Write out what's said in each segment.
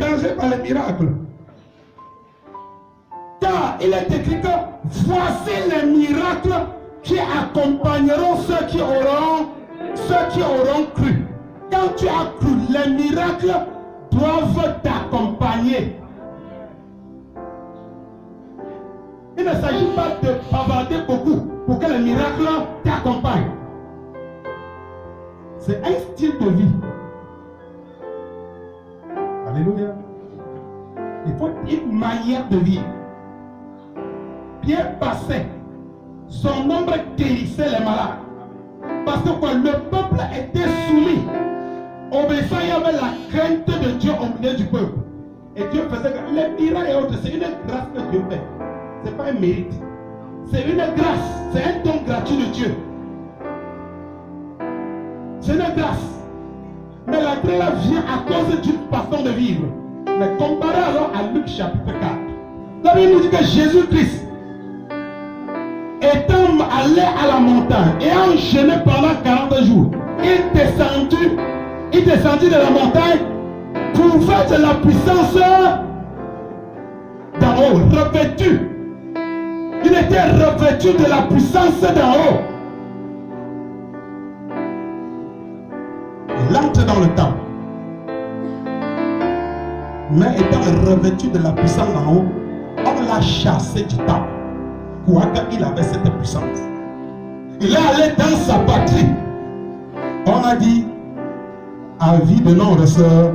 dérangé par les miracles. Car il est écrit que voici les miracles qui accompagneront ceux qui auront cru. Quand tu as cru, les miracles doivent t'accompagner. Il ne s'agit pas de bavarder beaucoup pour que les miracles t'accompagnent. C'est un style de vie. Alléluia. Il faut une manière de vivre. Pierre passait, son ombre guérissait les malades. Parce que quoi, le peuple était soumis. Obéissant, il y avait la crainte de Dieu au milieu du peuple. Et Dieu faisait que les miracles et autres, c'est une grâce que Dieu fait. Ce n'est pas un mérite. C'est une grâce. C'est un don gratuit de Dieu. C'est une grâce. Mais la grâce vient à cause d'une façon de vivre. Mais comparé alors à Luc chapitre 4. La Bible nous dit que Jésus-Christ, étant allé à la montagne et enchaîné pendant 40 jours, il descendit de la montagne pour faire de la puissance d'en haut, revêtu. Il était revêtu de la puissance d'en haut. Il entre dans le temple. Mais étant revêtu de la puissance d'en haut, on l'a chassé du temple. Il avait cette puissance. Il est allé dans sa patrie. On a dit, avis de non-recevoir,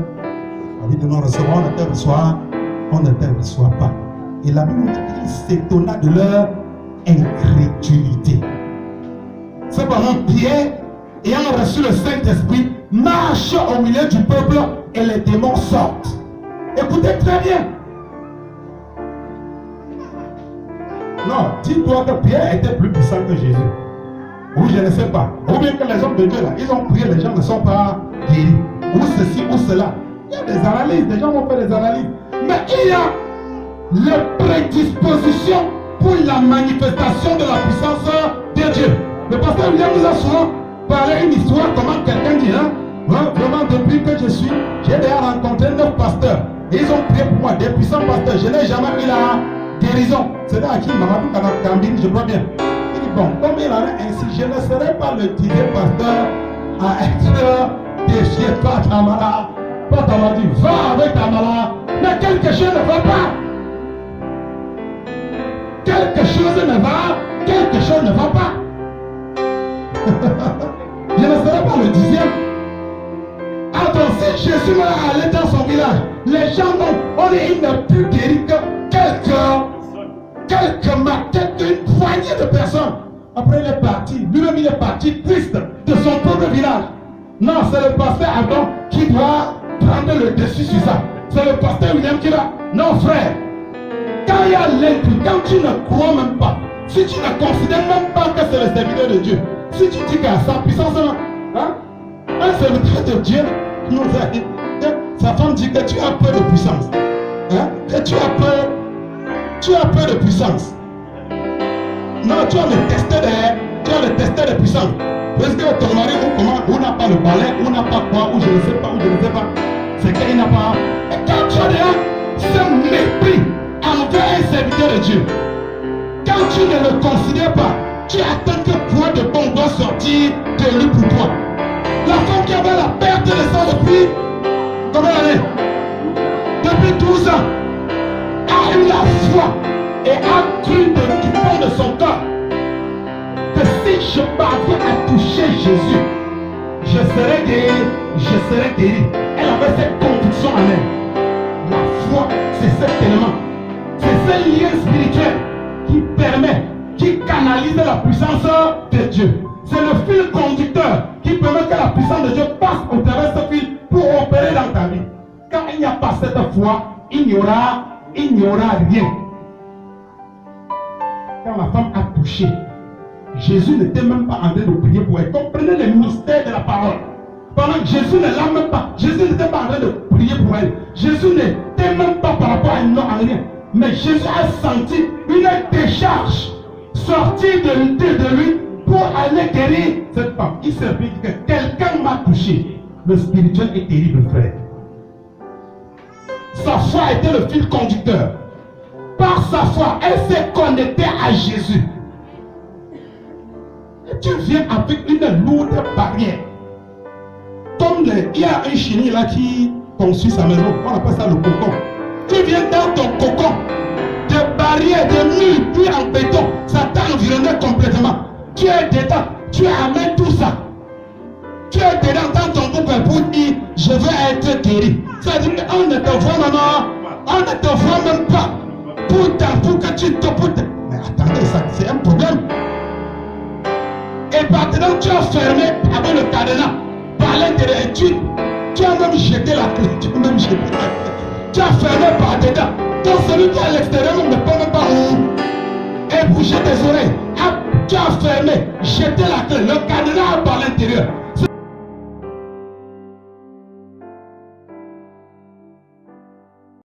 on ne te reçoit pas. Et la Bible dit qu'il s'étonna de leur incrédulité. Cependant, Pierre, ayant reçu le Saint-Esprit, marche au milieu du peuple et les démons sortent. Écoutez très bien. Non, dis-toi que Pierre était plus puissant que Jésus. Ou je ne sais pas. Ou bien que les hommes de Dieu là, ils ont prié, les gens ne sont pas guéris. Ou ceci, ou cela. Il y a des analyses, les gens vont faire des analyses. Mais il y a les prédispositions pour la manifestation de la puissance de Dieu. Le pasteur William nous a souvent parlé une histoire, comment quelqu'un dit, vraiment depuis que j'ai déjà rencontré 9 pasteurs. Et ils ont prié pour moi, des puissants pasteurs. Je n'ai jamais eu la guérison. C'est là qui m'a dit Kanakambine, je vois bien. Il dit bon, comme il en est ainsi, je ne serai pas le dixième pasteur à être défié par ta malade. Pas ta maladie, va avec ta malade. Mais quelque chose ne va pas. Quelque chose ne va pas. Je ne serai pas le dixième. Attends, si Jésus va aller dans son village, les gens vont, il n'est plus guéri que une poignée de personnes. Après il est parti, lui-même il est parti triste de son propre village. Non, c'est le pasteur Adam qui doit prendre le dessus sur ça. C'est le pasteur William qui va. Non frère, quand il y a l'inclus, quand tu ne crois même pas, si tu ne considères même pas que c'est le serviteur de Dieu, si tu dis qu'à sa puissance, un serviteur de Dieu nous a dit, sa femme dit que tu as peur de puissance. Que tu as peur de puissance. Non, tu as le testeur de puissance. Parce que ton mari ou n'a pas le balai, ou n'a pas quoi, ou je ne sais pas, c'est qu'il n'a pas. Et quand tu as ce mépris envers un serviteur de Dieu, quand tu ne le considères pas, tu attends que point de bon doit sortir de lui pour toi. La femme qui avait la perte de sang depuis combien d'années? Depuis 12 ans, a eu la foi et a cru du fond de son cœur que si je parviens à toucher Jésus, je serai guéri. Elle avait cette conviction en elle. La foi, c'est cet élément. C'est ce lien spirituel qui canalise la puissance de Dieu. C'est le fil conducteur qui permet que la puissance de Dieu passe au travers de ce fil pour opérer dans ta vie. Quand il n'y a pas cette foi, il n'y aura rien. Quand la femme a touché, Jésus n'était même pas en train de prier pour elle. Comprenez le mystère de la parole. Pendant que Jésus ne l'a même pas, Jésus n'était pas en train de prier pour elle. Jésus n'était même pas par rapport à un non, à rien. Mais Jésus a senti une décharge sortir de lui pour aller guérir cette femme. Il s'est dit que quelqu'un m'a touché. Le spirituel est terrible, frère. Sa foi était le fil conducteur. Par sa foi, elle s'est connectée à Jésus. Et tu viens avec une lourde barrière. Comme il y a un chenille là qui construit sa maison, on appelle ça le cocon. Tu viens dans ton cocon, des barrières, des murs, puis en béton, ça t'a environné complètement. Tu es dedans, tu amènes tout ça. Tu es dedans dans ton bouc pour dire je veux être guéri. Ça veut dire qu'on ne te voit même, on ne te voit même pas. Pour que tu te poutes. Mais attendez, ça c'est un problème. Et maintenant tu as fermé avec le cadenas. Par l'intérieur, tu as même jeté la clé. Tu as même jeté la clé. Tu as fermé par dedans. Donc celui qui est à l'extérieur ne peut même pas et bouger tes oreilles. Tu as fermé, jeté la clé. Le cadenas par l'intérieur.